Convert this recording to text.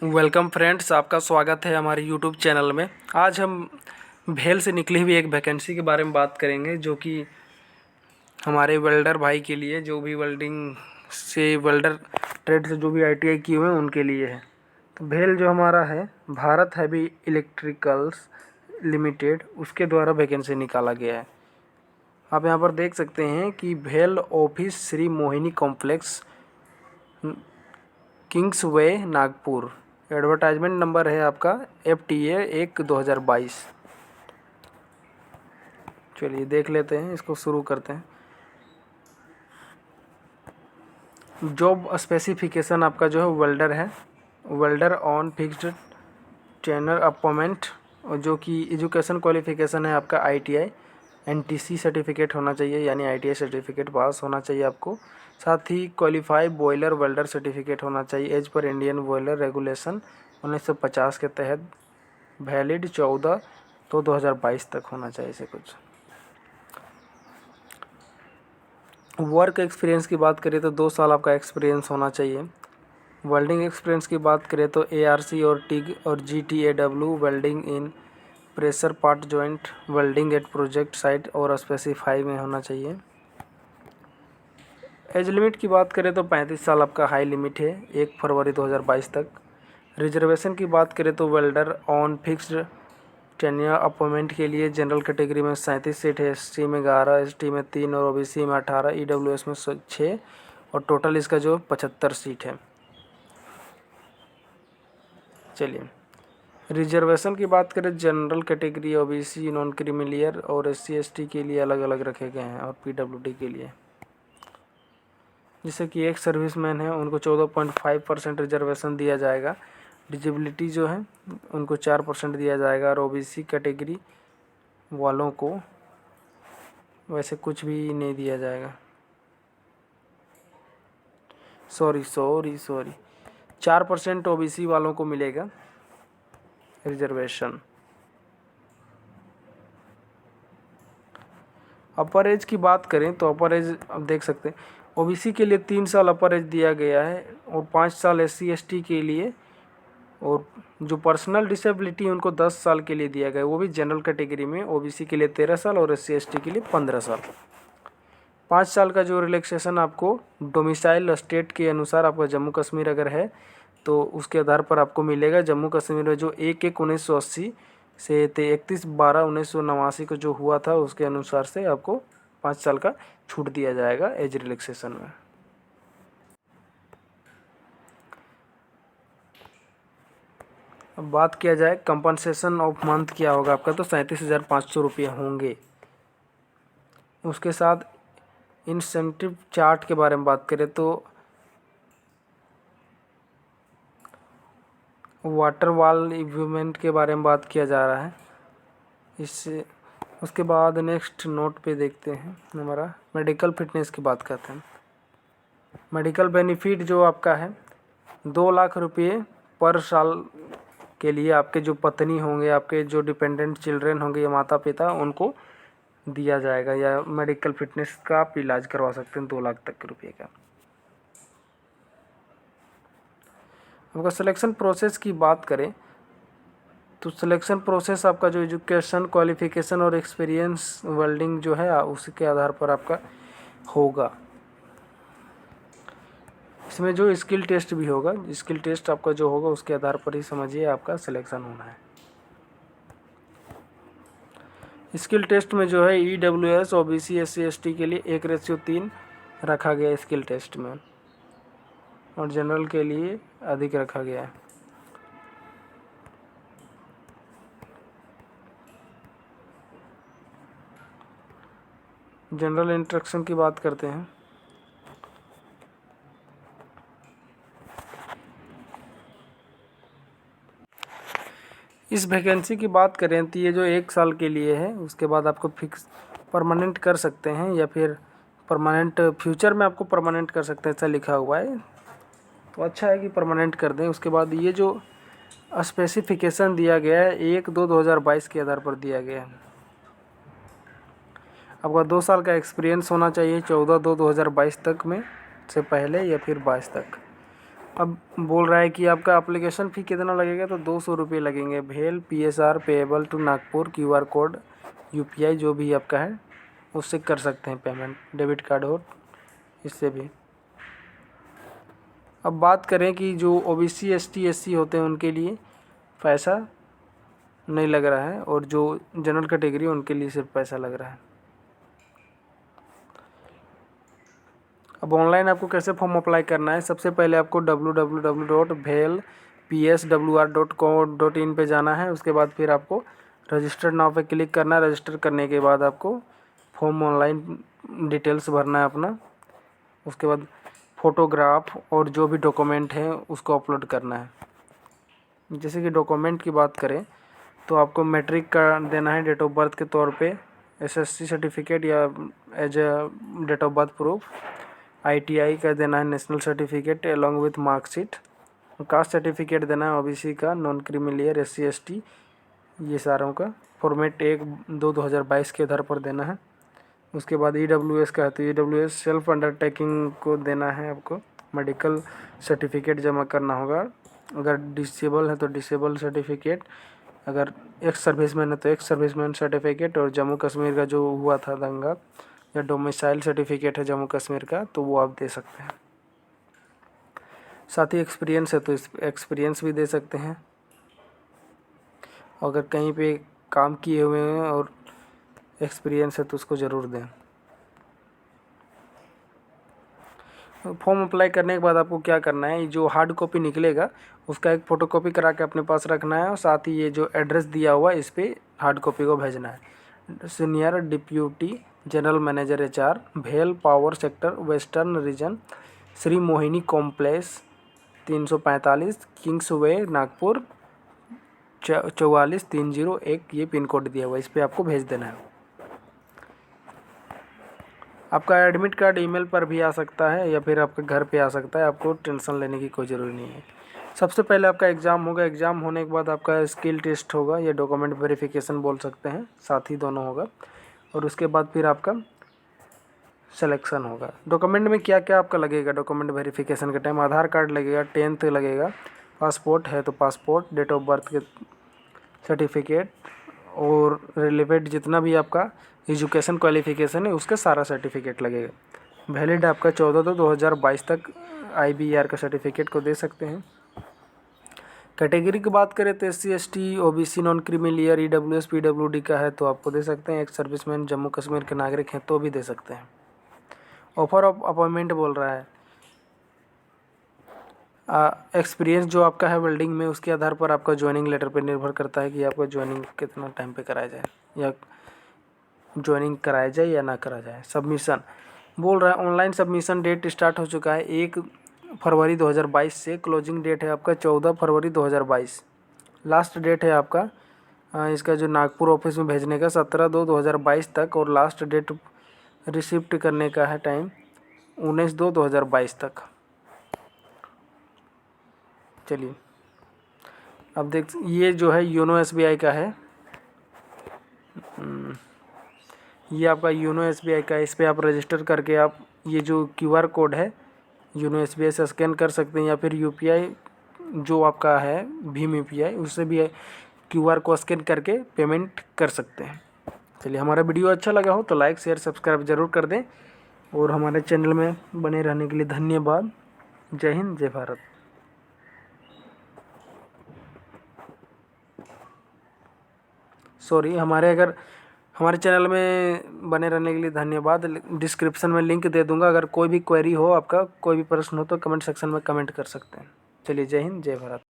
Welcome friends, आपका स्वागत है हमारे यूट्यूब चैनल में। आज हम भेल से निकली हुई एक वैकेंसी के बारे में बात करेंगे, जो कि हमारे वेल्डर भाई के लिए, जो भी वेल्डिंग से वेल्डर ट्रेड से जो भी आईटीआई किए हुए हैं उनके लिए है। तो भेल जो हमारा है, भारत हैवी इलेक्ट्रिकल्स लिमिटेड, उसके द्वारा वैकेंसी निकाला गया है। आप यहाँ पर देख सकते हैं कि भेल office Shri Mohini complex, Kings way, Nagpur. Advertisement number है आपका FTA 1/2022। चलिए देख लेते हैं, इसको शुरू करते हैं। जॉब स्पेसिफिकेशन आपका जो है वेल्डर है, welder on fixed trainer appointment, जो कि एजुकेशन क्वालिफिकेशन है आपका ITI NTC सर्टिफिकेट होना चाहिए, यानी ITI सर्टिफिकेट पास होना चाहिए आपको। साथ ही क्वालिफाइड बॉयलर वेल्डर सर्टिफिकेट होना चाहिए as per Indian boiler regulation 1950 के तहत, वैलिड 14/2/2022 तक होना चाहिए इसे कुछ। वर्क एक्सपीरियंस की बात करें तो 2 साल आपका एक्सपीरियंस होना चाहिए। वेल्डिंग एक्सपीरियंस की बात करें तो ARC और TIG और GTAW welding in pressure part joint welding at project site और स्पेसिफाई में होना चाहिए। एज लिमिट की बात करें तो 35 साल आपका हाई लिमिट है, 1 फरवरी 2022 तक। रिजर्वेशन की बात करें तो welder on fixed tenure appointment के लिए जनरल कैटेगरी में 37 सीट है, ST में 11, ST में 3 और OBC में 18, EWS में 6 और टोटल इसका जो 75 सीट है। चलिए रिजर्वेशन की बात करें, general category, OBC, non creamy layer और SC ST के लिए अलग अलग रखे गए हैं, और PWD के लिए, जैसे कि एक सर्विसमैन है उनको 14.5% रिजर्वेशन दिया जाएगा। डिजेबिलिटी जो है उनको 4% दिया जाएगा, और OBC कैटेगरी वालों को वैसे कुछ भी नहीं दिया जाएगा। सॉरी 4% OBC वालों को मिलेगा रिजर्वेशन। अपर एज की बात करें तो अपर एज अब देख सकते हैं, OBC के लिए 3 साल अपर एज दिया गया है और 5 साल SC ST के लिए, और जो पर्सनल डिसेबिलिटी उनको 10 साल के लिए दिया गया है, वो भी जनरल कैटेगरी में। OBC के लिए 13 साल और SC ST के लिए 15 साल। 5 साल का जो रिलैक्सेशन आपको डोमिसाइल स्टेट के अनुसार, आपका जम्मू कश्मीर अगर है तो उसके आधार पर आपको मिलेगा। जम्मू कश्मीर में जो 1/1/1980 से 31/12/1989 को जो हुआ था, उसके अनुसार से आपको 5 साल का छूट दिया जाएगा एज रिलैक्सेशन में। अब बात किया जाए कंपनसेशन ऑफ मंथ क्या होगा आपका, तो 37,500 रुपये होंगे। उसके साथ इंसेंटिव चार्ट के बारे में बात करें तो वाटर वॉल इक्विपमेंट के बारे में बात किया जा रहा है इससे। उसके बाद नेक्स्ट नोट पे देखते हैं, हमारा मेडिकल फिटनेस की बात करते हैं। मेडिकल बेनिफिट जो आपका है 2 लाख रुपये पर साल के लिए, आपके जो पत्नी होंगे, आपके जो डिपेंडेंट चिल्ड्रेन होंगे या माता पिता, उनको दिया जाएगा, या मेडिकल फिटनेस का आप इलाज करवा सकते हैं 2 लाख तक के रुपये का। आपका सिलेक्शन प्रोसेस की बात करें तो सिलेक्शन प्रोसेस आपका जो एजुकेशन क्वालिफिकेशन और एक्सपीरियंस वेल्डिंग जो है उसके आधार पर आपका होगा। इसमें जो स्किल टेस्ट भी होगा, स्किल टेस्ट आपका जो होगा उसके आधार पर ही समझिए आपका सिलेक्शन होना है। स्किल टेस्ट में जो है EWS OBC SC ST के लिए 1:3 रखा गया है स्किल टेस्ट में, और जनरल के लिए अधिक रखा गया है। जनरल इंस्ट्रक्शन की बात करते हैं। इस वैकेंसी की बात करें तो ये जो 1 साल के लिए है, उसके बाद आपको फिक्स परमानेंट कर सकते हैं, या फिर परमानेंट फ्यूचर में आपको परमानेंट कर सकते हैं, ऐसा लिखा हुआ है। तो अच्छा है कि परमानेंट कर दें। उसके बाद ये जो स्पेसिफिकेशन दिया गया है 1/2/2022 के आधार पर दिया गया है। आपका 2 साल का एक्सपीरियंस होना चाहिए 14/2/2022 तक में, से पहले या फिर 22 तक। अब बोल रहा है कि आपका एप्लीकेशन फ़ी कितना लगेगा, तो 200 रुपये लगेंगे। भेल PSR payable to Nagpur QR code UPI जो भी आपका है उससे कर सकते हैं पेमेंट, डेबिट कार्ड हो इससे भी। अब बात करें कि जो OBC ST SC होते हैं उनके लिए पैसा नहीं लग रहा है, और जो जनरल कैटेगरी उनके लिए सिर्फ पैसा लग रहा है। अब ऑनलाइन आपको कैसे फॉर्म अप्लाई करना है, सबसे पहले आपको www.bhelpswr.co.in पे जाना है। उसके बाद फिर आपको रजिस्टर नाउ पे क्लिक करना है। रजिस्टर करने के बाद आपको फॉर्म ऑनलाइन डिटेल्स भरना है अपना। उसके बाद फ़ोटोग्राफ और जो भी डॉक्यूमेंट हैं उसको अपलोड करना है। जैसे कि डॉक्यूमेंट की बात करें तो आपको मैट्रिक का देना है डेट ऑफ बर्थ के तौर पे, SSC सर्टिफिकेट या as a date of birth proof, ITI का देना है national certificate along with marksheet, caste certificate देना है OBC का, non creamy layer, SC ST, ये सारों का फॉर्मेट 1/2/2022 के आधार पर देना है। उसके बाद EWS का है तो EWS सेल्फ अंडरटेकिंग को देना है आपको। मेडिकल सर्टिफिकेट जमा करना होगा। अगर डिसेबल है तो डिसेबल सर्टिफिकेट, अगर एक्स सर्विसमैन है तो एक्स सर्विसमैन सर्टिफिकेट, और जम्मू कश्मीर का जो हुआ था दंगा या डोमिसाइल सर्टिफिकेट है जम्मू कश्मीर का तो वो आप दे सकते हैं। साथ ही एक्सपीरियंस है तो एक्सपीरियंस भी दे सकते हैं। अगर कहीं पे काम किए हुए हैं और एक्सपीरियंस है तो उसको ज़रूर दें। फॉर्म अप्लाई करने के बाद आपको क्या करना है, जो हार्ड कॉपी निकलेगा उसका एक फ़ोटोकॉपी करा के अपने पास रखना है, और साथ ही ये जो एड्रेस दिया हुआ है इस पर हार्ड कॉपी को भेजना है। Senior deputy general manager HR, भेल power sector western region, Shri Mohini complex 345 Kings way Nagpur 44301, ये पिन कोड दिया हुआ है, इस पर आपको भेज देना है। आपका एडमिट कार्ड ईमेल पर भी आ सकता है या फिर आपके घर पे आ सकता है, आपको टेंशन लेने की कोई ज़रूरी नहीं है। सबसे पहले आपका एग्ज़ाम होगा। एग्ज़ाम होने के बाद आपका स्किल टेस्ट होगा या डॉक्यूमेंट वेरिफिकेशन बोल सकते हैं, साथ ही दोनों होगा। और उसके बाद फिर आपका सिलेक्शन होगा। डॉक्यूमेंट में क्या क्या आपका लगेगा, डॉक्यूमेंट वेरिफिकेशन के टाइम आधार कार्ड लगेगा, 10th लगेगा, पासपोर्ट है तो पासपोर्ट, डेट ऑफ बर्थ के सर्टिफिकेट, और रिलेवेंट जितना भी आपका एजुकेशन क्वालिफिकेशन है उसका सारा सर्टिफिकेट लगेगा। वैलिड आपका 14/2/2022 तक IBR का सर्टिफिकेट को दे सकते हैं। कैटेगरी की बात करें तो SC ST OBC non creamy layer EWS PWD का है तो आपको दे सकते हैं। एक सर्विसमैन जम्मू कश्मीर के नागरिक हैं तो भी दे सकते हैं। ऑफर ऑफ अपॉइंटमेंट बोल रहा है, एक्सपीरियंस जो आपका है वेल्डिंग में उसके आधार पर आपका ज्वाइनिंग लेटर पर निर्भर करता है कि आपका ज्वाइनिंग कितना टाइम पे कराया जाए या ज्वाइनिंग कराया जाए या ना करा जाए। सबमिशन बोल रहा है, ऑनलाइन सबमिशन डेट स्टार्ट हो चुका है 1 फरवरी 2022 से। क्लोजिंग डेट है आपका 14 फरवरी 2022। लास्ट डेट है आपका इसका जो नागपुर ऑफिस में भेजने का 17/2/2022 तक, और लास्ट डेट रिसिप्ट करने का है टाइम 19/2/2022 तक। चलिए अब देख, ये जो है योनो SBI का है, ये आपका योनो SBI का है। इस पर आप रजिस्टर करके आप ये जो QR कोड है योनो SBI से स्कैन कर सकते हैं, या फिर UPI जो आपका है भीम UPI उससे भी QR को स्कैन करके पेमेंट कर सकते हैं। चलिए, हमारा वीडियो अच्छा लगा हो तो लाइक शेयर सब्सक्राइब ज़रूर कर दें, और हमारे चैनल में बने रहने के लिए धन्यवाद। जय हिंद, जय भारत। हमारे चैनल में बने रहने के लिए धन्यवाद। डिस्क्रिप्शन में लिंक दे दूंगा, अगर कोई भी क्वेरी हो, आपका कोई भी प्रश्न हो तो कमेंट सेक्शन में कमेंट कर सकते हैं। चलिए, जय हिंद, जय भारत।